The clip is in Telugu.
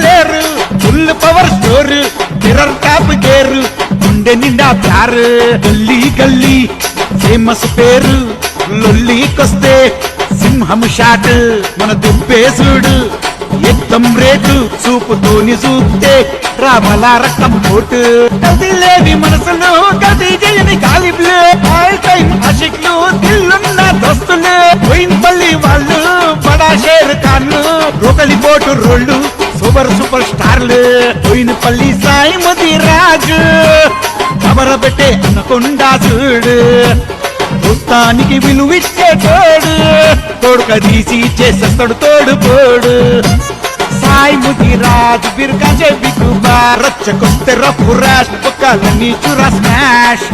లేరు full power store mirror top gear గుండె నిండా ప్యారు గల్లీ గల్లీ ఫేమస్ పేరు లొల్లీకొస్తే సింహం షాట్ మన దుబ్బేసుడు ఎత్తం రేటు చూపుతోని చూస్తే రామలా రక్తం పోటు కది లేని మనసులు కది చేయని గాలిబ్లు ఆల్ టైం అషిక్లు దిల్లున్న దోస్తులు పోయినపల్లి వాళ్ళు బడా షేర్ ఖాన్లు రోకలి పోటు రోళ్ళు సూపర్ స్టార్లు పోయినపల్లి సాయి మోదీ రాజు కబర పెట్టే అనకొండా చూడు మొత్తానికి విలువిచ్చేటోడు తోడుక తీసి చేసేస్తాడు తోడు పోడు సాయి మోదీ రాజు బిర్గా చెబికు రచ్చకొస్తే రఫు రాష్ ఒక్కలని చురా స్మాష్